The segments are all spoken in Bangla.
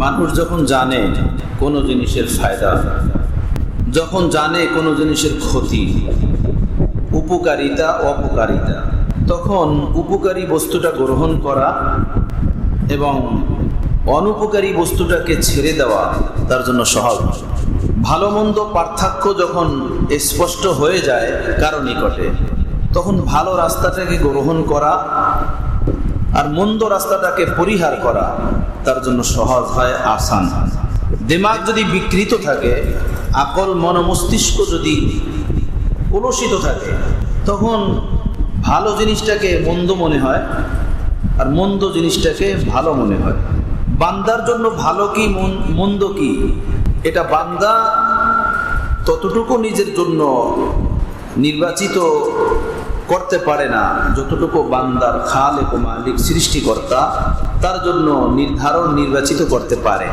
মানুষ যখন জানে কোনো জিনিসের ফায়দা, যখন জানে কোনো জিনিসের ক্ষতি, উপকারিতা অপকারিতা, তখন উপকারী বস্তুটা গ্রহণ করা এবং অনুপকারী বস্তুটাকে ছেড়ে দেওয়া তার জন্য সহজ। ভালো মন্দ পার্থক্য যখন স্পষ্ট হয়ে যায় কারো নিকটে, তখন ভালো রাস্তাটাকে গ্রহণ করা আর মন্দ রাস্তাটাকে পরিহার করা তার জন্য সহজ হয়, আসান। দিমাগ যদি বিকৃত থাকে, আকল মন মস্তিষ্ক যদি কলুষিত থাকে, তখন ভালো জিনিসটাকে মন্দ মনে হয় আর মন্দ জিনিসটাকে ভালো মনে হয়। বান্দার জন্য ভালো কি মন্দ কি, এটা বান্দা ততটুকু নিজের জন্য নির্বাচিত করতে পারে না যতটুকু বান্দার খালেক ও মালিক সৃষ্টিকর্তা তার জন্য নির্বাচিত করতে পারে।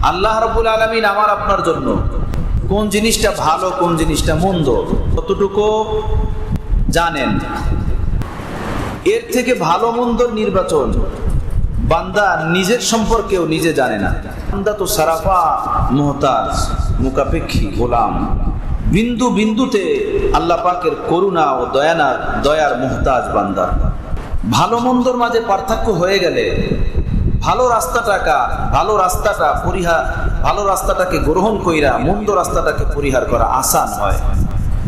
আল্লাহ রাব্বুল আলামিন আমার আপনার জন্য কোন জিনিসটা ভালো কোন জিনিসটা মন্দ ততটুকু জানেন। এর থেকে ভালো মন্দর নির্বাচন বান্দা নিজের সম্পর্কেও নিজে জানে না। বান্দা তো সারাফা মুহতাজ, মুকাপেক্ষী, গোলাম। বিন্দু বিন্দুতে আল্লাহ পাকের করুণা ও দয়ার মুহতাজ বান্দা। ভালো মন্দর মাঝে পার্থক্য হয়ে গেলে ভালো রাস্তাটাকে গ্রহণ কইরা মন্দ রাস্তাটাকে পরিহার করা আসান হয়।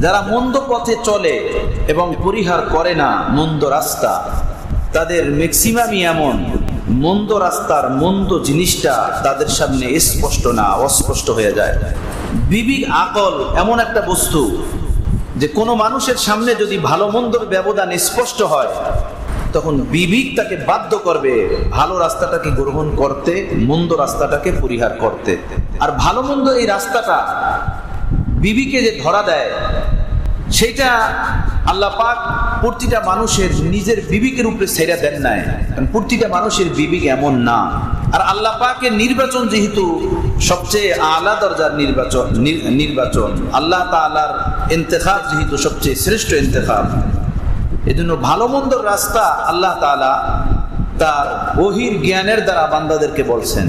যারা মন্দ পথে চলে এবং পরিহার করে না মন্দ রাস্তা, তাদের ম্যাক্সিমামই এমন মন্দ রাস্তার মন্দ জিনিসটা তাদের সামনে স্পষ্ট না, অস্পষ্ট হয়ে যায়। বিবেক আকল এমন একটা বস্তু যে কোনো মানুষের সামনে যদি ভালো মন্দর ব্যবধান স্পষ্ট হয়, তখন বিবেক তাকে বাধ্য করবে ভালো রাস্তাটাকে গ্রহণ করতে, মন্দ রাস্তাটাকে পরিহার করতে। আর ভালো মন্দ এই রাস্তাটা বিবেকে যে ধরা দেয়, সেইটা আল্লাহ পাক প্রতিটা মানুষের নিজের বিবেকের উপরে ছেড়ে দেন নাই, কারণ প্রতিটা মানুষের বিবেক এমন না। আর আল্লাহ পাকের নির্বাচন যেহেতু সবচেয়ে আলা দরজার নির্বাচন, আল্লাহ তাআলার ইন্তেখাব যেহেতু সবচেয়ে শ্রেষ্ঠ ইন্তেখাব, এজন্য ভালো মন্দর রাস্তা আল্লাহ তাআলা তার ওহির জ্ঞানের দ্বারা বান্দাদেরকে বলছেন,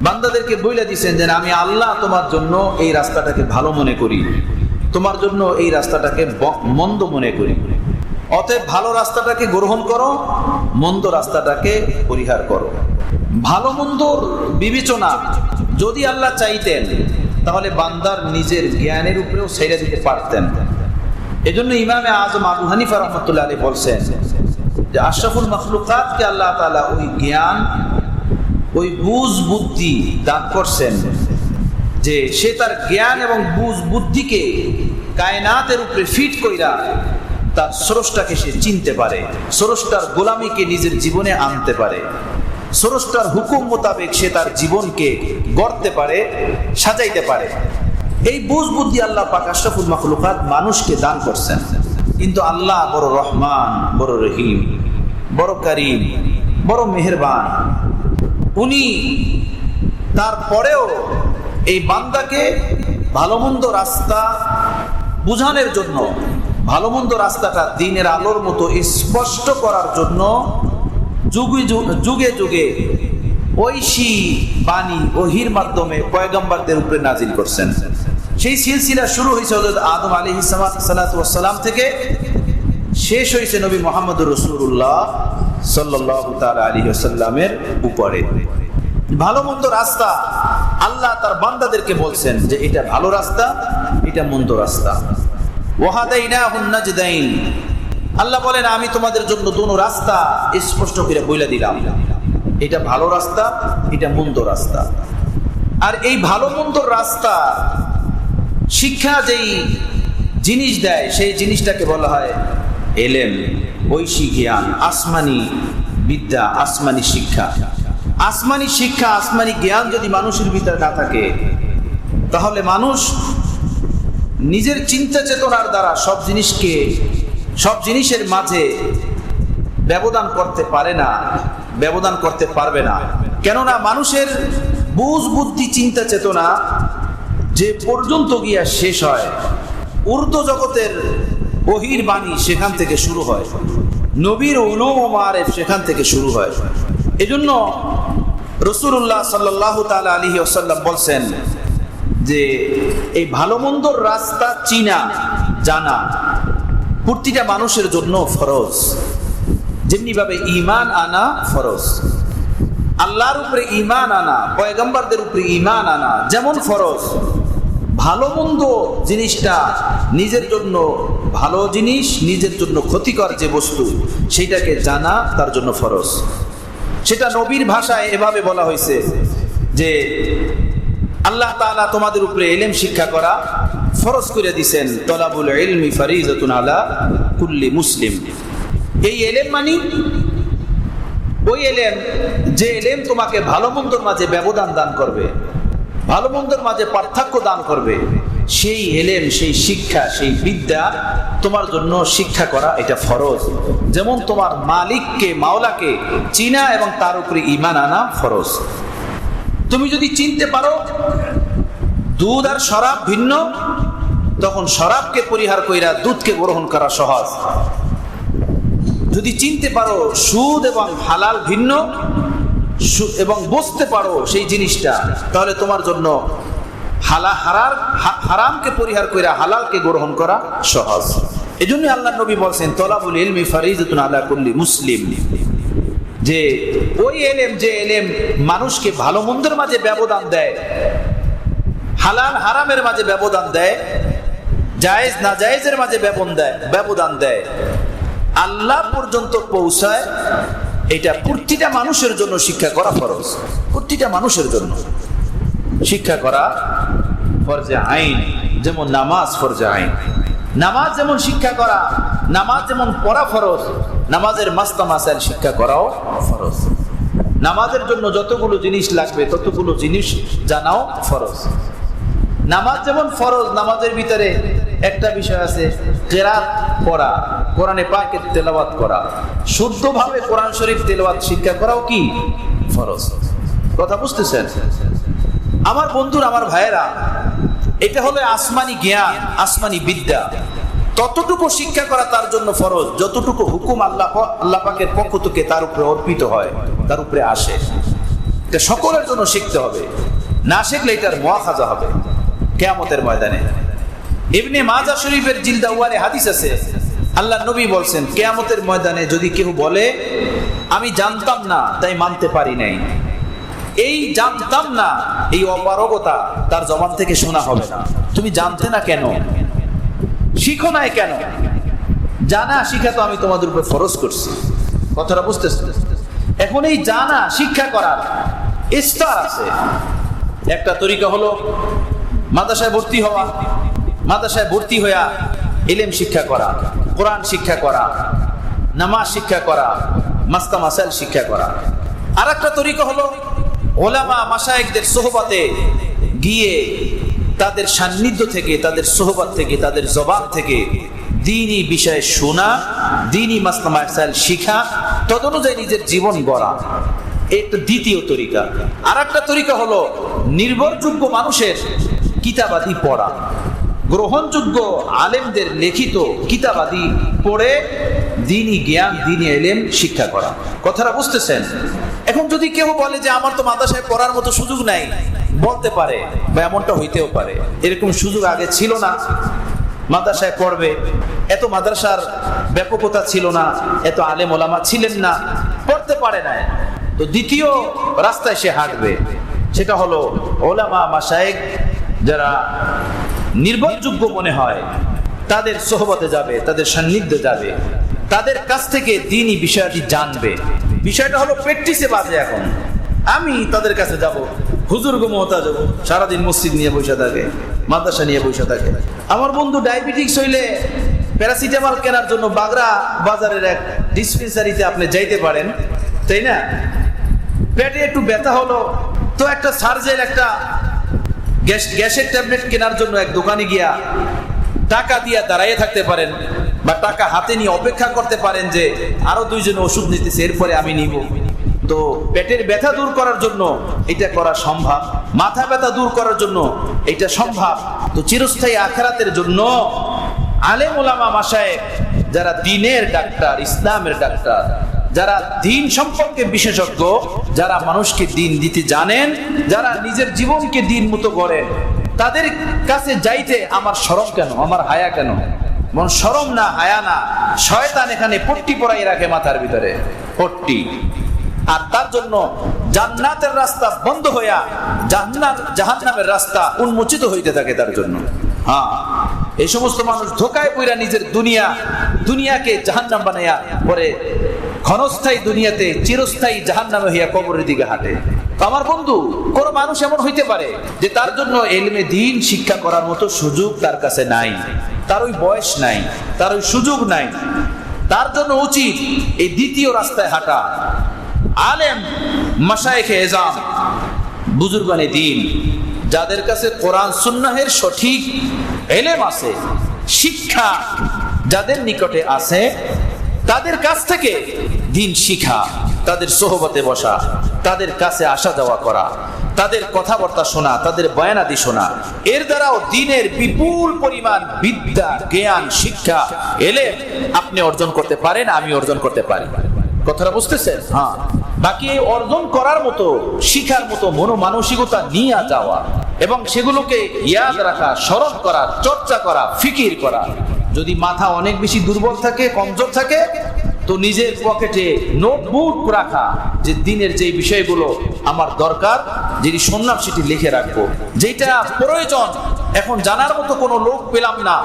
বান্দাদেরকে বইলা দিয়েছেন যে আমি আল্লাহ তোমার জন্য এই রাস্তাটাকে ভালো মনে করি, তোমার জন্য এই রাস্তাটাকে মন্দ মনে করি। অতএব ভালো রাস্তাটাকে গ্রহণ করো, মন্দ রাস্তাটাকে পরিহার করো। ভালো মন্দর বিবেচনা যদি আল্লাহ চাইতেন তাহলে বান্দার নিজের জ্ঞানের উপরেও ছেড়ে দিতে পারতেন। এজন্য ইমামে আজম আবু হানিফা রাহমাতুল্লাহ আলাইহি বলছেন যে আশরাফুল মাখলুকাতকে আল্লাহ তাআলা ওই জ্ঞান, ওই বুঝ বুদ্ধি দান করছেন যে সে তার জ্ঞান এবং বুঝ বুদ্ধিকে কায়নাতের উপরে ফিট কইরা তার স্রষ্টাকে সে চিনতে পারে, স্রষ্টার গোলামীকে নিজের জীবনে আনতে পারে, স্রষ্টার হুকুম মোতাবেক সে তার জীবনকে গড়তে পারে, সাজাইতে পারে। এই বুঝ বুদ্ধি আল্লাহ পাক আশরাফুল মাখলুকাত মানুষকে দান করছেন। কিন্তু আল্লাহ বড় রহমান, বড় রহিম, বড় করিম, বড় মেহেরবান। উনি তারপরেও এই বান্দাকে ভালো মন্দ রাস্তা বুঝানোর জন্য, ভালো মন্দ রাস্তাটা দ্বীনের আলোর মতো স্পষ্ট করার জন্য যুগে যুগে ঐশী বাণী ওহির মাধ্যমে পয়গম্বরদের উপরে নাজিল করছেন। সেই সিলসিলা শুরু হয়েছে হযরত আদম আলাইহিস সালাতু ওয়াস সালাম থেকে, শেষ হয়েছে নবী মুহাম্মদুর রাসূলুল্লাহ সাল্লাল্লাহু তাআলা আলাইহি ওয়াসাল্লামের উপরে। ভালো মন্দ রাস্তা আল্লাহ তার বান্দাদেরকে বলছেন যে এটা ভালো রাস্তা, এটা মন্দ রাস্তা। ওয়াহাদাইনাহুন নাজদাইন, আল্লাহ বলেন আমি তোমাদের জন্য দুটো রাস্তা স্পষ্ট করে বলে দিলাম, এটা ভালো রাস্তা, এটা মন্দ রাস্তা। আর এই ভালো মন্দ রাস্তা শিক্ষা যেই জিনিস দেয় সেই জিনিসটাকে বলা হয় এলেম, ঐশী জ্ঞান, আসমানি বিদ্যা, আসমানি শিক্ষা। আসমানি শিক্ষা, আসমানি জ্ঞান যদি মানুষের ভিতরে না থাকে, তাহলে মানুষ নিজের চিন্তা চেতনার দ্বারা সব জিনিসের মাঝে ব্যবধান করতে পারে না, ব্যবধান করতে পারবে না। কেননা মানুষের বুঝ বুদ্ধি চিন্তা চেতনা যে পর্যন্ত গিয়া শেষ হয়, উর্দু জগতের ওহির বাণী সেখান থেকে শুরু হয়, নবীর উলুম ও মাআরিফ সেখান থেকে শুরু হয়। এজন্য রাসূলুল্লাহ সাল্লাল্লাহু তাআলা আলাইহি ওয়াসাল্লাম বলছেন যে এই ভালো মন্দর রাস্তা চিনা জানা প্রতিটা মানুষের জন্য ফরজ। যেমনি ভাবে ঈমান আনা ফরজ, আল্লাহর উপরে ঈমান আনা, পয়গম্বরদের উপরে ঈমান আনা যেমন ফরজ, ভালো মন্দ জিনিসটা নিজের জন্য ভালো জিনিস, নিজের জন্য ক্ষতিকর যে বস্তু সেইটাকে জানা তার জন্য ফরজ। সেটা নবীর ভাষায় এভাবে বলা হয়েছে যে আল্লাহ তাআলা তোমাদের উপরে ইলম শিক্ষা করা ফরজ করে দিয়েছেন। তলাবুল ইলমি ফারিজাতুন আলা কুল্লি মুসলিম। এই ইলম মানে ওই ইলম যে ইলম তোমাকে ভালো মন্দর মাঝে ব্যবধান দান করবে, ভালো মন্দের মাঝে পার্থক্য দান করবে, সেই ইলম, সেই শিক্ষা, সেই বিদ্যা তোমার জন্য শিক্ষা করা এটা ফরজ। যেমন তোমার মালিককে, মাওলাকে চিনা এবং তার উপরে ঈমান আনা ফরজ। তুমি যদি চিনতে পারো দুধ আর শরাব ভিন্ন, তখন শরাবকে পরিহার কইরা দুধকে গ্রহণ করা সহজ। যদি চিনতে পারো সুদ এবং হালাল ভিন্ন এবং বুঝতে পারো সেই জিনিসটা, তাহলে তোমার জন্য হারামকে পরিহার কইরা হালালকে গ্রহণ করা সহজ। এজন্য আল্লাহ নবী বলছেন তলাবুল ইলমি ফারিজাতুন আলা কুল্লি মুসলিম, যে ওই ইলম যে ইলম মানুষকে ভালো মন্দের মাঝে ব্যবধান দেয়, হালাল হারামের মাঝে ব্যবধান দেয়, জায়েজ না জায়েজের মাঝে ব্যবধান দেয়, আল্লাহ পর্যন্ত পৌঁছায়, এটা প্রতিটা মানুষের জন্য শিক্ষা করা ফরজ। প্রতিটা মানুষের জন্য শিক্ষা করা ফরজে আইন। যেমন নামাজ ফরজে আইন, নামাজ যেমন শিক্ষা করা, নামাজ যেমন পড়া ফরজ, নামাজের মাসলা মাসাইল শিক্ষা করাও ফরজ। নামাজের জন্য যতগুলো জিনিস লাগবে ততগুলো জিনিস জানাও ফরজ। নামাজ যেমন ফরজ, নামাজের ভিতরে একটা বিষয় আছে কিরাত পড়া, কোরআনে পাকের তেলাওয়াত করা, শুদ্ধভাবে কোরআন শরীফ তেলাওয়াত শিক্ষা করাও কি ফরজ। কথা বুঝতেছেন আমার বন্ধুরা, আমার ভাইয়েরা? এটা হলো আসমানি জ্ঞান, আসমানি বিদ্যা। ততটুকু শিক্ষা করা তার জন্য ফরজ যতটুকু হুকুম আল্লাহ পাকের পক্ষ থেকে তার উপরে অর্পিত হয়, তার উপরে আসে। এটা সকলের জন্য শিখতে হবে, না শিখলে এটার মুআখাযা হবে কিয়ামতের ময়দানে। ইবনে মাজাহ শরীফের জিলদ আউয়ালে হাদিস আছে, আল্লাহ নবী বলছেন কিয়ামতের ময়দানে যদি কেউ বলে আমি জানতাম না তাই মানতে পারি নাই, এই জানতাম না এই অপারগতা তার জবান থেকে শোনা হবে না। তুমি জানতে না কেন, শিখো নাই কেন? জানা শিখা তো আমি তোমাদের উপর ফরজ করছি। কথাটা বুঝতেছ? এখন এই জানা শিক্ষা করার স্তর আছে। একটা তরিকা হলো মাদ্রাসায় ভর্তি হওয়া, মাদ্রাসায় ভর্তি হইয়া ইলম শিক্ষা করা, কোরআন শিক্ষা করা, নামাজ শিক্ষা করা, মাসলা মাসাইল শিক্ষা করা। আর একটা তরিকা হলো ওলামা মাশায়েখদের সোহবতে গিয়ে তাদের সান্নিধ্য থেকে, তাদের সোহবত থেকে, তাদের জবান থেকে দ্বীনি বিষয়ে শোনা, দ্বীনি মাসলা মাসাইল শিখা, তদনুযায়ী নিজের জীবন গড়া। একটা দ্বিতীয় তরিকা। আর একটা তরিকা হলো নির্ভরযোগ্য মানুষের কিতাবাদি পড়া, গ্রহণযোগ্য আলেমদের লিখিত কিতাবাদি পড়ে দ্বীনি জ্ঞান, দ্বীনি ইলম শিক্ষা করা। কথাটা বুঝতেছেন? এখন যদি কেউ বলে যে আমার তো মাদ্রাসায় পড়ার মতো সুযোগ নাই, বলতে পারে বা এমনটা হইতেও পারে, এরকম সুযোগ আগে ছিল না। মাদ্রাসায় পড়বে, এত মাদ্রাসার ব্যাপকতা ছিল না, এত আলেম ওলামা ছিলেন না, পড়তে পারে না। তো দ্বিতীয় রাস্তায় সে হাঁটবে, সেটা হলো ওলামা মাশায়েখ যারা নির্ভরযোগ্য মনে হয় তাদের সোহবতে যাবে, তাদের সান্নিধ্যে যাবে, তাদের কাছ থেকে দ্বীনি বিষয়টি জানবে। বিষয়টা হলো প্র্যাকটিসে বাজে। এখন আমি তাদের কাছে যাব, হুজুর গো মহতাজ যাব, সারাদিন মসজিদ নিয়ে বসে থাকে, মাদ্রাসা নিয়ে বসে থাকে। আমার বন্ধু ডায়াবেটিক্স হইলে প্যারাসিটামল কেনার জন্য বাগড়া বাজারের এক ডিসপেন্সারিতে আপনি যাইতে পারেন, তাই না? পেটে একটু ব্যথা হলো তো একটা সার্জের একটা গ্যাসের ট্যাবলেট কেনার জন্য এক দোকানে গিয়া টাকা দিয়ে দাঁড়াইয়ে থাকতে পারেন, বা টাকা হাতে নিয়ে অপেক্ষা করতে পারেন যে আরো দুইজন ওষুধ নিতেছে, এরপরে আমি নিব। তো পেটের ব্যথা দূর করার জন্য এটা করা সম্ভব, মাথা ব্যথা দূর করার জন্য এটা সম্ভব। তো চিরস্থায়ী আখিরাতের জন্য আলেম ওলামা মাশায়েখ যারা দ্বীনের ডাক্তার, ইসলামের ডাক্তার, যারা দ্বীন সম্পর্কে বিশেষজ্ঞ, যারা মানুষকে দিন দিতে জানেন, যারা নিজের জীবনকে দিন মতো গড়েন, তাদের কাছে যাইতে আমার শরম কেন, আমার হায়া কেন? মন শরম না, হায়া না, শয়তান এখানে পট্টি পরাই রাখে মাথার ভিতরে, পট্টি। আর তার জন্য জান্নাতের রাস্তা বন্ধ হইয়া জাহান্নামের রাস্তা উন্মোচিত হইতে থাকে তার জন্য। হ্যাঁ, এই সমস্ত মানুষ ধোকায় পইরা নিজের দুনিয়াকে জাহান্নাম বানাইয়া পরে ক্ষণস্থায়ী দুনিয়াতে চিরস্থায়ী জাহান্নামে হইয়া কবরের দিকে হাঁটে। তো আমার বন্ধু, কোন মানুষ এমন হইতে পারে যে তার জন্য ইলমে দ্বীন শিক্ষা করার মতো সুযোগ তার কাছে নাই, তার ওই বয়স নাই, তার ওই সুযোগ নাই। তার জন্য উচিত এই দ্বিতীয় রাস্তায় হাঁটা। আলেম, মাশায়েখে এজাম, বুজুর্গানে দ্বীন, যাদের কাছে কোরআন সুন্নাহের সঠিক ইলম আছে, শিক্ষা যাদের নিকটে আছে, তাদের কাছ থেকে দ্বীন শিখা, তাদের সোহবতে বসা, তাদের কাছে আসা যাওয়া করা, তাদের কথাবার্তা শোনা, তাদের বয়ানাদি শোনা, এর দ্বারাও দ্বীনের বিপুল পরিমাণ বিদ্যা, জ্ঞান, শিক্ষা, ইলম আপনি অর্জন করতে পারেন, আমি অর্জন করতে পারি। কথাটা বুঝতেছেন? হ্যাঁ। বাকি এই অর্জন করার মতো, শিখার মতো মনোমানসিকতা নিয়ে যাওয়া এবং সেগুলোকে ইয়াদ রাখা, স্মরণ করা, চর্চা করা, ফিকির করা। যদি মাথা অনেক বেশি দুর্বল থাকে, কমজোর থাকে, তো নিজের পকেটে নোটবুক রাখা, যে দিনের যে বিষয়গুলো আমার দরকার, যেটি শুনলাম সেটি লিখে রাখবো, যেটা প্রয়োজন এখন জানার মতো কোনো লোক পেলাম না,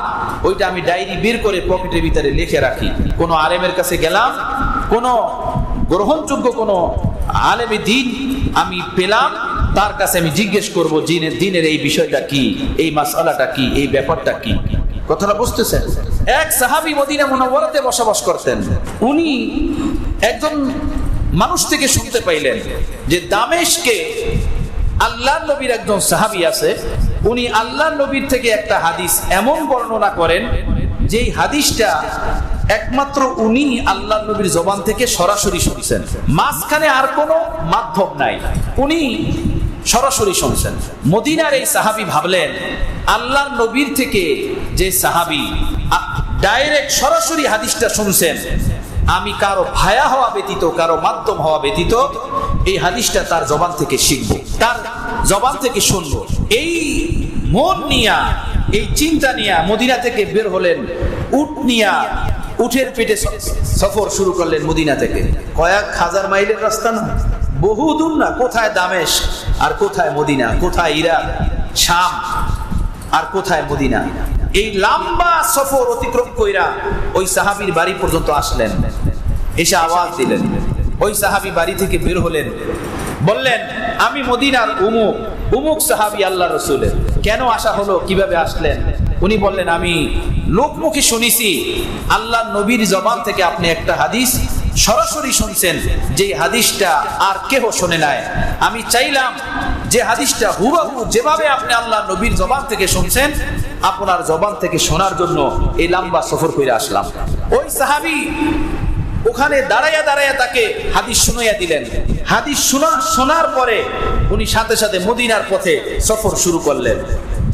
ওইটা আমি ডায়েরি বের করে পকেটের ভিতরে লিখে রাখি। কোনো আলেমের কাছে গেলাম, কোনো গ্রহণযোগ্য কোনো আলেমে দ্বীন আমি পেলাম, তার কাছে আমি জিজ্ঞেস করবো দিনের এই বিষয়টা কি, এই মাসআলাটা কি, এই ব্যাপারটা কি। কথাটা বুঝতেছেন? এক সাহাবী মদিনা মুনাওয়ারাতে বসবাস করতেন। উনি একজন মানুষ থেকে শুনতে পাইলেন যে দামেশকে আল্লাহর নবীর একজন সাহাবী আছে, উনি আল্লাহর নবীর থেকে একটা হাদিস এমন বর্ণনা করেন যেই হাদিসটা একমাত্র উনি আল্লাহর নবীর জবান থেকে সরাসরি শুনছেন, মাঝখানে আর কোনো মাধ্যম নাই, উনি সরাসরি শুনছেন। মদিনার এই সাহাবী ভাবলেন, আল্লাহর নবীর থেকে যে সাহাবী ডাইরেক্ট সরাসরি হাদিসটা শুনছেন, আমি কারো ভায়া হওয়া ব্যতীত, কারো মাধ্যম হওয়া ব্যতীত এই হাদিসটা তার জবান থেকে শিখবো, তার জবান থেকে শুনবো। এই মন নিয়া, এই চিন্তা নিয়া মদিনা থেকে বের হলেন। উট নিয়া, উটের পেটে সফর শুরু করলেন মদিনা থেকে। কয়েক হাজার মাইলের রাস্তা না, বহু দূর না। কোথায় দামেশ আর কোথায় মদিনা, কোথায় ইরাক, শাম আর কোথায় মদিনা। এই লম্বা সফর অতিক্রম কইরা ওই সাহাবীর বাড়ি পর্যন্ত আসলেন। এসে আওয়াজ দিলেন। ওই সাহাবী বাড়ি থেকে বের হলেন, বললেন, আমি মদিনার উমুক সাহাবী আল্লাহ রাসূলের। কেন আসা হলো, কিভাবে আসলেন? উনি বললেন, আমি লোকমুখে শুনেছি আল্লাহ নবীর জবান থেকে আপনি একটা হাদিস সরাসরি শুনছেন, যে হাদিসটা আর কেহ শোনে নাই। আমি চাইলাম যে হাদিসটা হুবহু যেভাবে আপনি আল্লাহ নবীর জবান থেকে শুনছেন, আপনার জবান থেকে শোনার জন্য এই লম্বা সফর করে আসলাম। ওই সাহাবী ওখানে দাঁড়াইয়া দাঁড়াইয়া তাকে হাদিস শুনাইয়া দিলেন। হাদিস শোনার পরে উনি সাথে সাথে মদিনার পথে সফর শুরু করলেন।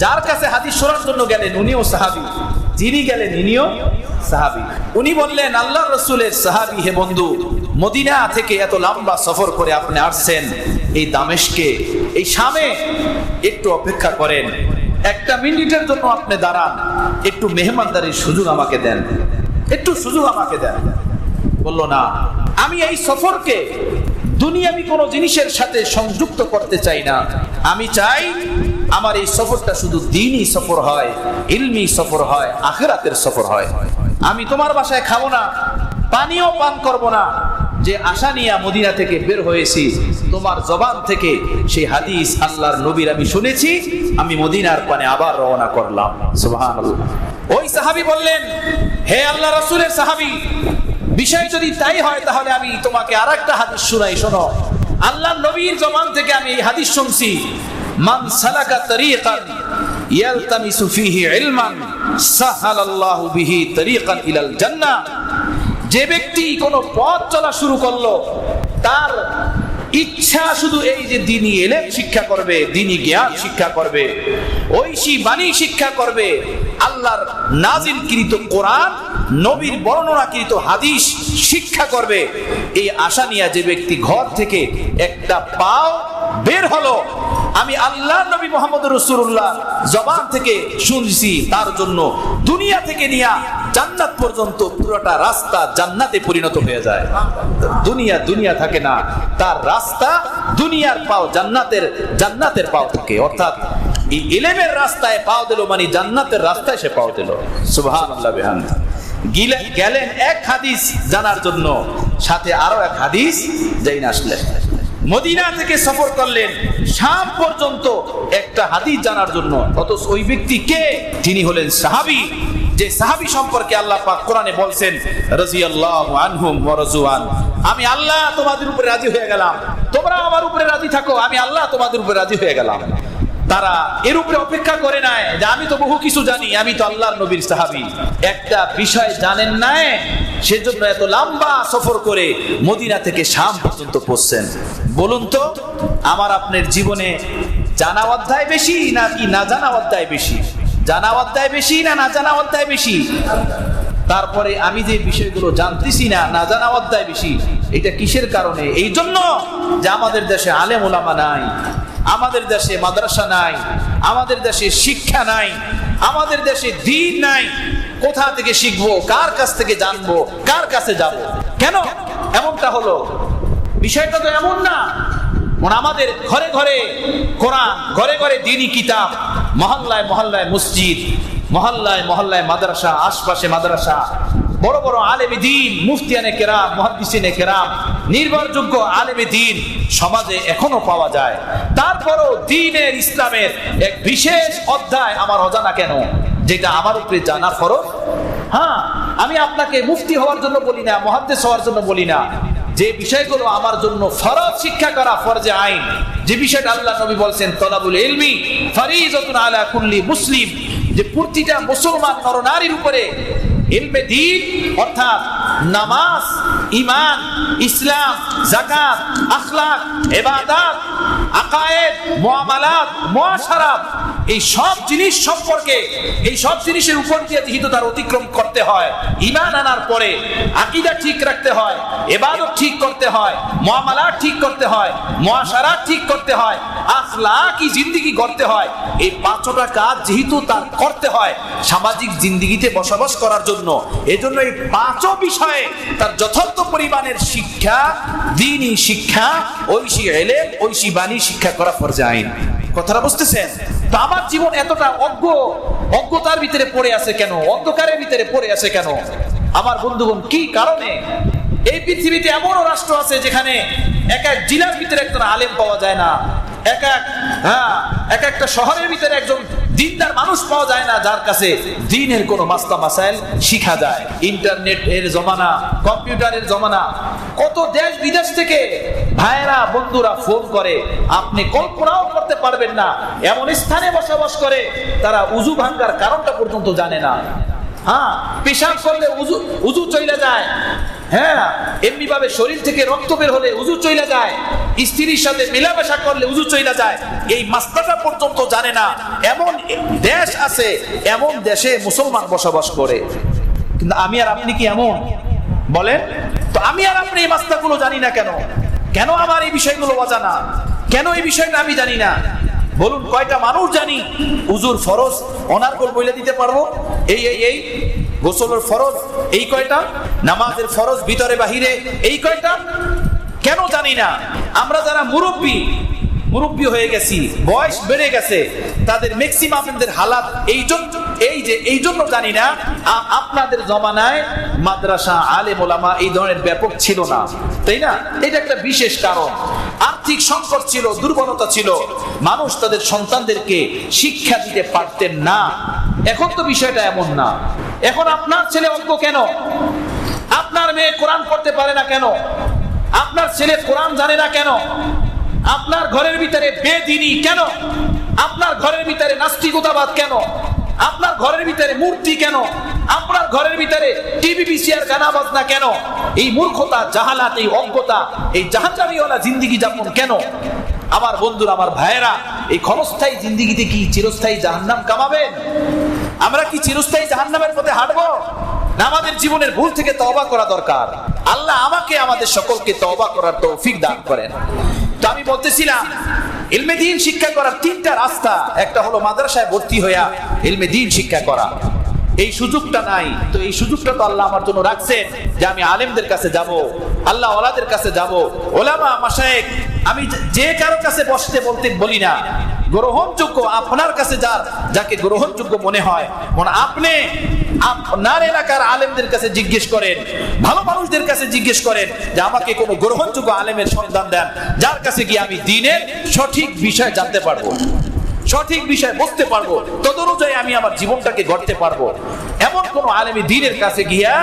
যার কাছে হাদিস শোনার জন্য গেলেন উনিও সাহাবী, যিনি গেলেন ইনিও সাহাবী। উনি বললেন, আল্লাহ রাসূলের সাহাবী, হে বন্ধু, মদিনা থেকে এত লম্বা সফর করে আপনি আসছেন এই দামেশকে, এই শামে, একটু অপেক্ষা করেন, একটা মিনিটের জন্য আপনি দাঁড়ান, একটু মেহমানদারির সুযোগ আমাকে দেন, একটু সুযোগ আমাকে দেন। বলল, না, আমি এই সফরকে দুনিয়াবি কোনো জিনিসের সাথে সংযুক্ত করতে চাই না। আমি চাই আমার এই সফরটা শুধু দ্বীনি সফর হয়, ইলমি সফর হয়, আখিরাতের সফর হয়। আমি তোমার বাসায় খাবো না, পানিও পান করব না। যে আশা নিয়ে মদিনা থেকে বের হয়েছি, তোমার জবান থেকে সেই হাদিস আল্লাহর নবীর আমি শুনেছি, আমি মদিনার পানে আবার রওনা করলাম। সুবহানাল্লাহ। ওই সাহাবী বললেন, হে আল্লাহ রাসূলের সাহাবী, বিষয় যদি তাই হয় তাহলে আমি তোমাকে আরেকটা হাদিস শুনাই, শোনো। আল্লাহর নবীর জবান থেকে আমি এই হাদিস শুনছি, মান সালাকা তরিকান ইয়ালতামিসু ফীহি ইলমান সাহালাল্লাহু বিহি তরিকান ইলাল জান্নাহ। যে ব্যক্তি কোনো পথ চলা শুরু করলো, তার ইচ্ছা শুধু এই যে দ্বীনি ইলম শিক্ষা করবে, দ্বীনি জ্ঞান শিক্ষা করবে, ঐশী বাণী শিক্ষা করবে, আল্লাহর নাজিলকৃত কোরআন, নবীর বর্ণনাকৃত হাদিস শিক্ষা করবে, এই আশা নিয়ে যে ব্যক্তি ঘর থেকে একটা পাও বের হলো, আমি আল্লাহ নবী মুহাম্মদ রাসূলুল্লাহ জবান থেকে শুনছি, তার জন্য দুনিয়া থেকে নিয়ে জান্নাত পর্যন্ত পুরোটা রাস্তা জান্নাতে পরিণত হয়ে যায়। দুনিয়া থাকে না, তার রাস্তা দুনিয়ার পাও জান্নাতের পাও থাকে। অর্থাৎ এই ইলমের রাস্তায় পাও দিল মানে জান্নাতের রাস্তায় সে পাও দিল। সুবহানাল্লাহ বিহামদিহি। গেলেন এক হাদিস জানার জন্য, সাথে আরো এক হাদিস যাই না আসলেন। মদিনা থেকে সফর করলেন শাম পর্যন্ত একটা হাদিস জানার জন্য। অথচ ওই ব্যক্তি কে? তিনি হলেন সাহাবী, যে সাহাবী সম্পর্কে আল্লাহ পাক কোরআনে বলছেন রাদিয়াল্লাহু আনহুম ওয়া রাযু আন, আমি আল্লাহ তোমাদের উপরে রাজি হয়ে গেলাম, তোমরা আমার উপরে রাজি থাকো, আমি আল্লাহ তোমাদের উপরে রাজি হয়ে গেলাম। তারা এর উপরে অপেক্ষা করে নাই যে আমি তো বহু কিছু জানি, আমি তো আল্লাহর নবীর সাহাবী, একটা বিষয় জানেন না, সেজন্য এত লম্বা সফর করে মদিনা থেকে শাম পর্যন্ত পৌঁছছেন। বলুন তো, আমার আপনার জীবনে জানা অধ্যায় বেশি নাকি না জানা অধ্যায় বেশি? জানা অধ্যায় বেশি না না জানা অধ্যায় বেশি? তারপরে আমি যে বিষয়গুলো জানতেছি না, না জানা অধ্যায় বেশি। এটা কিসের কারণে? এই জন্য যে আমাদের দেশে আলেম ওলামা নাই, আমাদের দেশে মাদ্রাসা নাই, আমাদের দেশে শিক্ষা নাই, আমাদের দেশে দ্বীন নাই। কোথা থেকে শিখবো? কার কাছ থেকে জানবো? কার কাছে যাব? কেন এমনটা হলো? বিষয়টা তো এমন না। আমাদের ঘরে ঘরে কোরআন, ঘরে ঘরে দ্বীনি কিতাব, মহল্লায় মহল্লায় মসজিদ, মহল্লায় মহল্লায় মাদ্রাসা, আশপাশে মাদ্রাসা, বড় বড় আলেমে দ্বীন, মুফতিয়ানে কেরাম, মুহাদ্দিসিনে কেরাম, নির্ভরযোগ্য আলেমে দ্বীন সমাজে এখনো পাওয়া যায়। তারপরও দ্বীনের ইসলামের এক বিশেষ অধ্যায় আমার অজানা কেন, যেটা আমার উপরে জানা ফরজ। হ্যাঁ, আমি আপনাকে মুফতি হওয়ার জন্য বলি না, মুহাদ্দিস হওয়ার জন্য বলি না। যে বিষয়গুলো আমার জন্য ফরজ শিক্ষা করা, ফরজে আইন, যে বিষয়টা আল্লাহ নবী বলছেন তলাবুল ইলমি ফরিজাতুন আলা কুল্লি মুসলিম, যে প্রতিটা মুসলমান নরনারীর উপরে ইলমে দ্বীন অর্থাৎ নামাজ, ঈমান, ইসলাম, যাকাত, আখলাক, ইবাদত, আকায়েদ, মুআমালাত, মুআশারাত, এই সব জিনিস সম্পর্কে, এই সব জিনিসের উপর দিয়ে যেহেতু তার অতিক্রম করতে হয়, ঈমান আনার পরে আকীদা ঠিক রাখতে হয়, ইবাদত ঠিক করতে হয়, মুআমালাত ঠিক করতে হয়, মুআশারাত ঠিক করতে হয়, আখলাকি জিন্দেগি গড়তে হয়, এই পাঁচটা কাজ যেহেতু তার করতে হয় সামাজিক জিন্দেগিতে বসবাস করার জন্য, এজন্য এই পাঁচও বিষয়ে তার যথার্থ পরিমাণের শিক্ষা, দ্বীনি শিক্ষা, ঐশী ইলম, ঐশী বাণী শিক্ষা করা ফরজে আইন। কথাটা বুঝতেছেন? তো আমার জীবন এতটা অজ্ঞতার ভিতরে পড়ে আছে কেন? অন্ধকারের ভিতরে পড়ে আছে কেন? আমার বন্ধুগণ, কি কারণে? এই পৃথিবীতে এমনও রাষ্ট্র আছে যেখানে এক এক জেলার ভিতরে একজন আলেম পাওয়া যায় না, এক একটা শহরের ভিতরে একজন দ্বীনদার মানুষ পাওয়া যায় না যার কাছে দ্বীনের কোনো মাসলা মাসাইল শিখা যায়। ইন্টারনেট এর জমানা, কম্পিউটারের জমানা, কত দেশ বিদেশ থেকে ভাইরা বন্ধুরা ফোন করে, আপনি কল্পনাও করতে পারবেন না এমন স্থানে বসবাস করে তারা উযু ভাঙার কারণটা পর্যন্ত জানে না। হ্যাঁ, পেশাব করলে উযু চলে যায়। হ্যাঁ, এমনি ভাবে শরীর থেকে রক্ত বের হলে উযু চলে যায়, স্ত্রীর সাথে মেলামেশা করলে উযু চলে যায়, এই মাসলাটা পর্যন্ত জানে না। এমন দেশ আছে, এমন দেশে মুসলমান বসবাস করে। কিন্তু আমি আর আপনি কি এমন? বলেন তো, আমি আর আপনি এই মাসলাগুলো জানি না কেন? কেন আমার এই বিষয়গুলো অজানা? কেন এই বিষয়টা আমি জানি না? বলুন, কয়টা মানুষ জানি উযুর ফরজ অনার্গল বলে দিতে পারবো? এই গোসলের ফরজ এই কয়টা, নামাজের ফরজ ভিতরে বাহিরে এই কয়টা, কেন জানি না? আমরা যারা মুরব্বী হয়ে গেছি, বয়স বেড়ে গেছে, তাদের ম্যাক্সিমামদের হালাত এই জন্য জানি না। আপনাদের জমানায় মাদ্রাসা, আলেম ওলামা এই ধরনের ব্যাপক ছিল না, তাই না? এটা একটা বিশেষ কারণ। আর্থিক সংকট ছিল, দুর্বলতা ছিল, মানুষ তাদের সন্তানদেরকে শিক্ষা দিতে পারতেন না। এখন তো বিষয়টা এমন না। এখন আপনার ছেলে অজ্ঞ কেন? আপনার মেয়ে কোরআন পড়তে পারে না কেন? আপনার ছেলে কোরআন জানে না কেন? আপনার ঘরের ভিতরে বেদিনী কেন? আপনার ঘরের ভিতরে নাস্তিকতাবাদ কেন? আপনার ঘরের ভিতরে মূর্তি কেন? আপনার ঘরের ভিতরে টিভি বিসিআর গানা বাজনা কেন? এই মূর্খতা, জাহালাত, এই অজ্ঞতা, এই জাহান্নামীওয়ালা জিন্দেগি যাপন কেন? আমার বন্ধুরা, আমার ভাইয়েরা, এই ক্ষণস্থায়ী জিন্দেগিতে কি চিরস্থায়ী জাহান্নাম কামাবেন? আমরা কি চিরস্থায়ী জাহান্নামের পথে হাঁটবো? না আমাদের জীবনের ভুল থেকে তওবা করা দরকার? আল্লাহ আমাকে আমাদের সকলকে তওবা করার তৌফিক দান করেন। তো আমি বলতেছিলাম, ইলমে দ্বীন শিক্ষা করার তিনটা রাস্তা। একটা হলো মাদ্রাসায় ভর্তি হইয়া ইলমে দ্বীন শিক্ষা করা। এই সুযোগটা নাই, তো এই সুযোগটা তো আল্লাহ আমার জন্য রাখছেন যে আমি আলেমদের কাছে যাব, আল্লাহ ওয়ালাদের কাছে যাব, ওলামা মাশায়েখ। আমি যে কারো কাছে বসতে বলতে বলি না, গ্রহণযোগ্য আপনার কাছে যাকে গ্রহণযোগ্য মনে হয়, আপনি আপনার এলাকার আলেমদের কাছে জিজ্ঞেস করেন, ভালো মানুষদের কাছে জিজ্ঞেস করেন যে আমাকে কোনো গ্রহণযোগ্য আলেমের সন্ধান দেন, যার কাছে গিয়ে আমি দ্বীনের সঠিক বিষয় জানতে পারবো, সঠিক বিষয় বুঝতে পারবো, তদনুযায়ী আমি আমার জীবনটাকে গড়তে পারবো। এমন কোন আলেমী দ্বীনের কাছে গিয়া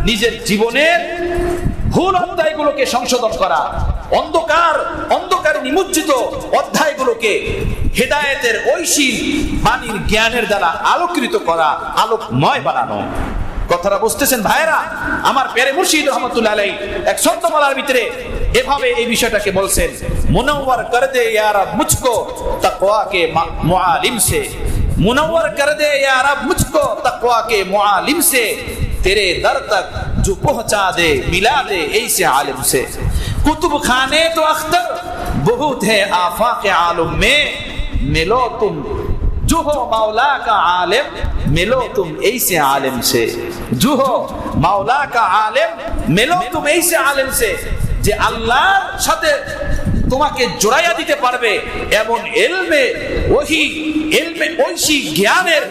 নিজের জীবনের ভুল অধ্যায়গুলোকে সংশোধন করা, অন্ধকারে নিমজ্জিত অধ্যায়গুলোকে হেদায়েতের ঐশীল বাণীর জ্ঞানের দ্বারা আলোকিত করা, আলোকময় বানানো। কথাটা বুঝতেছেন ভাইরা? আমার প্যারে মুর্শিদ রহমতুল্লাহ আলাইহি এক সন্তমালার ভিতরে এভাবে এই বিষয়টাকে বলছেন, মুনাওয়ার কর দে ইয়া রব মুঝকো তাকওয়া কে মুআলিম সে, মুনাওয়ার কর দে ইয়া রব মুঝকো তাকওয়া কে মুআলিম সে, तेरे दर तक जो पहुंचा दे मिला दे ऐसे आलिम से, कुतुब खाने तो अख्तर बहुत है आफाक आलम में, मिलो तुम जो हो मौला का आलिम, मिलो तुम ऐसे आलिम से, जो हो मौला का आलिम, मिलो तुम ऐसे आलिम से। যে আল্লাহর সাথে তোমাকে জোড়াইয়া দিতে পারবে এমন ইলমে ঐশী জ্ঞানের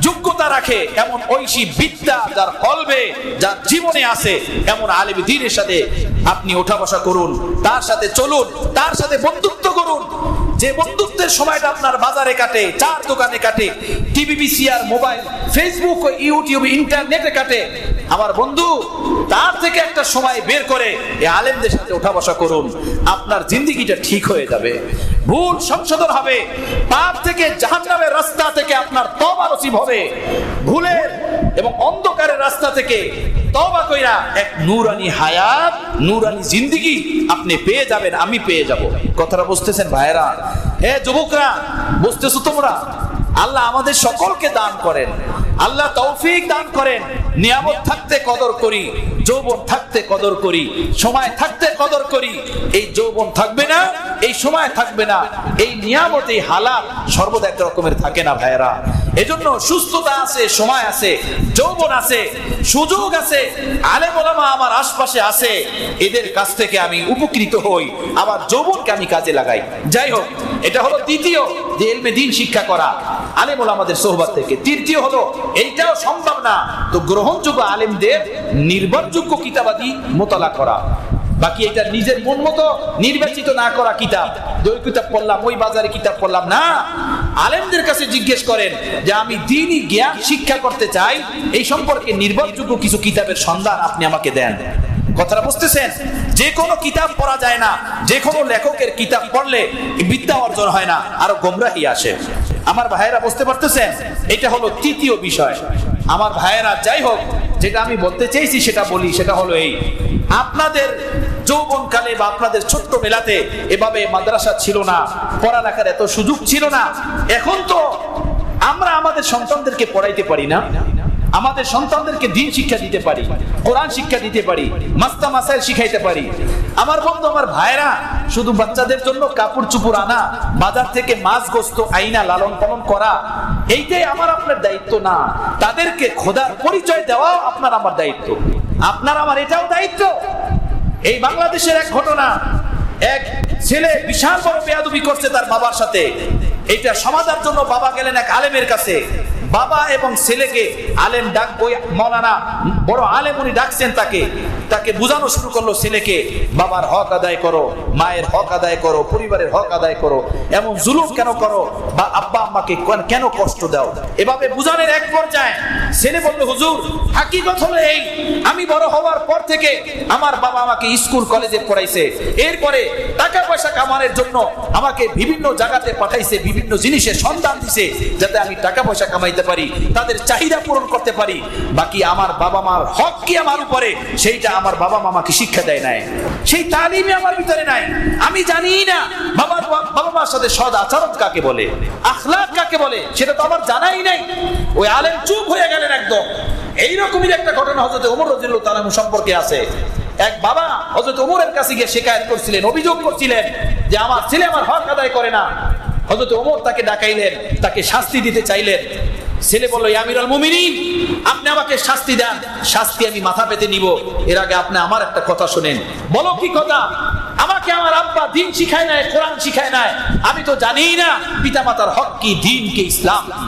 যোগ্যতা রাখে, এমন ঐশী বিদ্যা যার কলবে, যার জীবনে আছে, এমন আলেম দ্বীনের সাথে আপনি ওঠা বসা করুন, তার সাথে চলুন, তার সাথে বন্ধুত্ব করুন। যে বন্ধুত্বের সময়টা আপনার বাজারে কাটে, চার দোকানে কাটে, TV VCR, mobile, Facebook, YouTube, ইন্টারনেটে কাটে, আমার বন্ধু তার থেকে একটা সময় বের করে এই আলেমদের সাথে ওঠা বসা করুন। আপনার জিন্দেগিটা ঠিক হয়ে যাবে, ভুল সংশোধন হবে, পাপ থেকে, জাহান্নামের রাস্তা থেকে আপনার তওবা নসিব হবে, ভুলের এবং অন্ধকারের রাস্তা থেকে তওবা কইরা এক নূরানি হায়াত, নূরানি জিন্দেগি আপনি পেয়ে যাবেন, আমি পেয়ে যাব। কথাটা বুঝতেছেন ভাইরা? হে যুবকরা, বুঝতেছো তোমরা? আল্লাহ আমাদের সকলকে দান করেন, আল্লাহ তৌফিক দান করেন। নিয়ামত থাকতে কদর করি, যৌবন থাকতে কদর করি, সময় থাকতে কদর করি। এই যৌবন থাকবে না, এই সময় থাকবে না, এই নিয়ামত, এই হালাত সর্বদা এক রকমের থাকে না ভাইয়েরা। এজন্য সুস্থতা আছে, সময় আছে, যৌবন আছে, সুযোগ আছে, আলেম ওলামা আমার আশপাশে আছে, এদের কাছ থেকে আমি উপকৃত হই, আবার যৌবনকে আমি কাজে লাগাই। যাই হোক, এটা হলো দ্বিতীয়, যে ইলমে দ্বীন শিক্ষা করা আলেম ওলামাদের সোহবত থেকে। তৃতীয় হলো, এইটাও সম্ভব না তো গ্রহণযোগ্য আলেমদের নির্ভরযোগ্য কিতাবাদি মোতালা করা। বাকি এটা নিজের মন মতো নির্বাচিত না করা কিতাব, ওই কিতাব পড়লাম, ওই বাজারে কিতাব পড়লাম না। আলেমদের কাছে জিজ্ঞেস করেন যে আমি দ্বীনি জ্ঞান শিক্ষা করতে চাই, এই সম্পর্কে নির্ভরযোগ্য কিছু কিতাবের সন্ধান আপনি আমাকে দেন। কথাটা বুঝতেছেন? যে কোনো কিতাব পড়া যায় না, যে কোনো লেখকের কিতাব পড়লে বিদ্যা অর্জন হয় না, আরো গোমরাহি আসে। আমার ভাইয়েরা বুঝতে পারতেছেন? এটা হলো তৃতীয় বিষয়। আমার ভাইয়েরা, যাই হোক, যেটা আমি বলতে চাইছি সেটা বলি, সেটা হলো এই, আপনাদের যৌবনকালে বা আপনাদের ছোট্ট বেলাতে এভাবে মাদ্রাসা ছিল না, পড়ালেখার এত সুযোগ ছিল না। এখন তো আমরা আমাদের সন্তানদেরকে পড়াইতে পারি না, আমাদের সন্তানদেরকে দ্বীন শিক্ষা দিতে পারি, কোরআন শিক্ষা দিতে পারি, মাস্তা মাসাইল শিখাইতে পারি। আমার বন্ধু, আমার ভাইরা, শুধু বাচ্চাদের জন্য কাপড় চুপড় আনা, বাজার থেকে মাছ গোস্ত আইনা লালন পালন করা, এইটাই আমার আপনার দায়িত্ব না। তাদেরকে খোদার পরিচয় দেওয়া আপনার আমার দায়িত্ব, আপনার আমার এটাও দায়িত্ব। এই বাংলাদেশের এক ঘটনা, এক ছেলে বিশাল বড় বেয়াদবি করছে তার বাবার সাথে। এটা সমাধার জন্য বাবা গেলেন এক আলেমের কাছে। বাবা এবং ছেলেকে আলেম ডাক, ওই মৌলানা বড় আলেম, উনি ডাকছেন তাকে বুঝানো শুরু করলো, ছেলেকে বাবার হক আদায় করো, মায়ের হক আদায় করো, পরিবারের হক আদায় করো, এমন জুলুম কেন করো, বা আব্বা আম্মাকে কেন কষ্ট দাও। এভাবে বুঝানোর এক পর্যায়ে ছেলে বলল, হুজুর হাকিকত হলো এই, আমি বড় হওয়ার পর থেকে আমার বাবা আমাকে স্কুল কলেজে পড়াইছে, এরপরে টাকা পয়সা কামানোর জন্য আমাকে বিভিন্ন জায়গাতে পাঠাইছে, বিভিন্ন জিনিসের সন্ধান দিছে যাতে আমি টাকা পয়সা কামাইতে পারি, তাদের চাহিদা পূরণ করতে পারি। বাকি আমার বাবা মার হক কি আমার উপরে, সেইটা আমার বাবা মা আমাকে শিক্ষা দেয় নাই, সেই তালিমই আমার ভিতরে নাই। আমি জানি না বাবা মার সাথে সদ আচরণ কাকে বলে, আখলাক কাকে বলে, সেটা তো আমার জানাই নাই। ওই আলেম চুপ হয়ে গেলেন একদম। এইরকমই একটা ঘটনা হযরত ওমর রাদিয়াল্লাহু তাআলা সম্পর্কে আছে। এক বাবা হযরত ওমরের কাছে গিয়ে শিকায়ত করছিলেন, অভিযোগ করছিলেন যে আমার ছেলে আমার হক আদায় করে না। হযরত ওমর তাকে ডাকাইলেন, তাকে শাস্তি দিতে চাইলেন। ছেলে বলল, ইয়া আমিরুল মুমিনিন, আপনি আমাকে শাস্তি দেন, শাস্তি আমি মাথা পেতে নিব। এর আগে আপনি আমার একটা কথা শুনেন। বলো কি কথা? আমাকে আমার আব্বা দ্বীন শিখায় নাই, কোরআন শিখায় নাই, আমি তো জানি না পিতামাতার হক কি, দ্বীন কি, ইসলাম কি।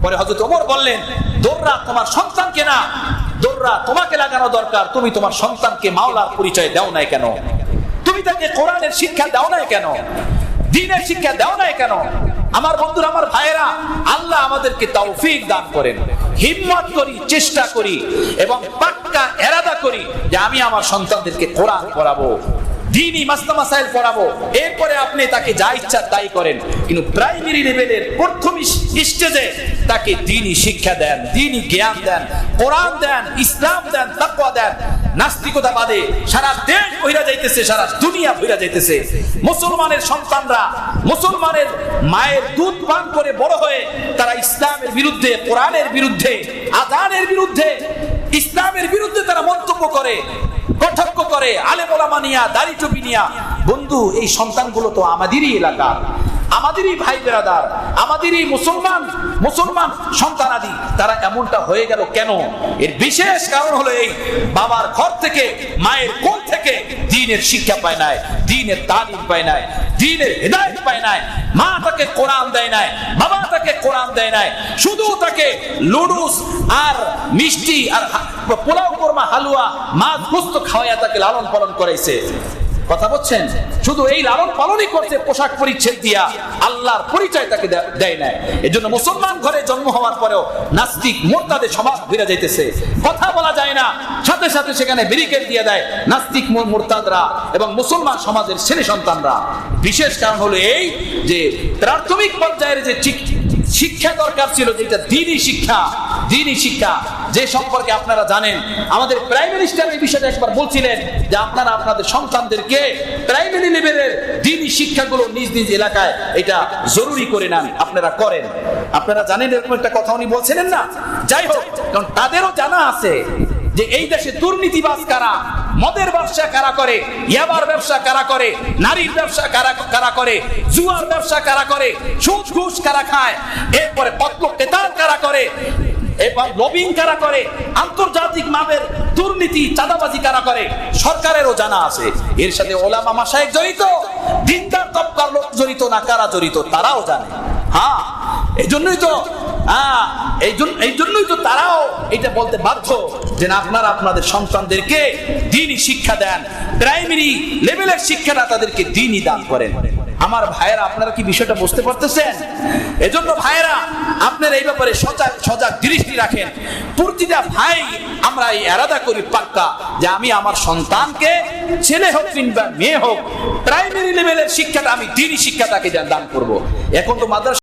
পরে হযরত ওমর বললেন, দোররা তোমার সন্তানকে না, দোররা তোমাকে লাগানো দরকার। তুমি তোমার সন্তানকে মাওলার পরিচয় দাও নাই কেন? তুমি তাকে কোরআনের শিক্ষা দাও নাই কেন? দ্বীনের শিক্ষা দাও নাই কেন? আমার বন্ধুরা, আমার ভাইয়েরা, আল্লাহ আমাদেরকে তৌফিক দান করেন। হিম্মত করি, চেষ্টা করি এবং পাক্কা ইরাদা করি যে আমি আমার সন্তানদেরকে কোরআন পড়াবো, দ্বীনি মাসলা মাসাইল পড়াবো। এরপরে আপনি তাকে যা ইচ্ছা তাই করেন, কিন্তু প্রাইমারি লেভেলের প্রথম স্টেজে তাকে দ্বীনি শিক্ষা দেন, দ্বীনি জ্ঞান দেন, কোরআন দেন, ইসলাম দেন, তাকওয়া দেন। নাস্তিকতা বাদে সারা দেশ ভইরা যাইতেছে, সারা দুনিয়া ভইরা যাইতেছে। মুসলমানের সন্তানরা মুসলমানের মায়ের দুধ পান করে বড় হয়ে তারা ইসলামের বিরুদ্ধে, কোরআনের বিরুদ্ধে, আযানের বিরুদ্ধে, ইসলামের বিরুদ্ধে তারা মন্তব্য করে, কটাক্ষ করে, আলেম ওলামা নিয়া, দাড়ি টুপি নিয়া। বন্ধু, এই সন্তানগুলো তো আমাদেরই এলাকা, আমাদেরই ভাই বেরাদার, আমাদেরই মুসলমান সন্তানাদি। তারা এমনটা হয়ে গেল কেন? এর বিশেষ কারণ হলো এই, বাবার ঘর থেকে, মায়ের কোল থেকে দ্বীনের শিক্ষা পায় নাই, দ্বীনের তালিম পায় নাই, দ্বীনের হিদায়াত পায় নাই। মা তাকে কোরআন দেয় নাই, বাবা তাকে কোরআন দেয় নাই, শুধু তাকে লুডুস আর মিষ্টি আর পোলাও কোরমা, হালুয়া, মাছ গোস্ত খাওয়াইয়া তাকে লালন পালন করাইছে। কথা বলছেন? শুধু এই লালন পালনই করছে, পোশাক পরিচ্ছদ দিয়া, আল্লাহর পরিচয় তাকে দেয় নাই। এজন্য মুসলমান ঘরে জন্ম হওয়ার পরেও নাস্তিক মুরতাদের সমাজ ঘুরে যাইতেছে। কথা বলা যায় না, সাথে সাথে সেখানে ব্যারিকেড দিয়ে দেয় নাস্তিক মুরতাদরা এবং মুসলমান সমাজের ছেলে সন্তানরা। বিশেষ কারণ হলো এই যে প্রাথমিক পর্যায়ের যে শিক্ষা দরকার ছিল, যেটা দ্বীনি শিক্ষা, যে সম্পর্কে আপনারা জানেন। আমাদের প্রাইম মিনিস্টার এই বিষয়টা একবার বলছিলেন যে আপনারা আপনাদের সন্তানদেরকে প্রাইমারি লেভেলের দ্বীনি শিক্ষাগুলো নিজ নিজ এলাকায় এটা জরুরি করে নেন, আপনারা করেন। আপনারা জানেন এরকম একটা কথা উনি বলছিলেন না? যাই হোক, কারণ তাদেরও জানা আছে যে এই দেশে দুর্নীতিবাজ কারা, মদের ব্যবসা কারা করে, ইয়াবার ব্যবসা কারা করে, নারীর ব্যবসা কারা করে, জুয়ার ব্যবসা কারা করে, সুদ ঘুষ কারা খায়, এরপরে কতল কেতাল কারা করে, এবং লবিং কারা করে, আন্তর্জাতিক মানের দুর্নীতি চাঁদাবাজি কারা করে, সরকারেরও জানা আছে। এর সাথে ওলামা মাশায়েখ জড়িত, দিনদার তবকার লোক জড়িত না, কারা জড়িত তারাও জানে। হ্যাঁ, এই জন্যই তো তারাও এটা বলতে বাধ্য যে আপনারা আপনাদের সন্তানদেরকে দ্বীনি শিক্ষা দেন, প্রাইমারি লেভেলের শিক্ষাটা তাদেরকে দ্বীনি দান করেন। আমার ভাইয়েরা, আপনারা কি বিষয়টা বুঝতে পারতেছেন? এজন্য ভাইয়েরা, আপনারা এই ব্যাপারে সজাগ দৃষ্টি রাখেন। প্রতিটা ভাই আমরা এই ইরাদা করি পাক্কা যে আমি আমার সন্তানকে, ছেলে হোক কিংবা মেয়ে হোক, প্রাইমারি লেভেলের শিক্ষাটা আমি দ্বীনি শিক্ষা তাকে দান করব। এখন তো মাদ্রাসা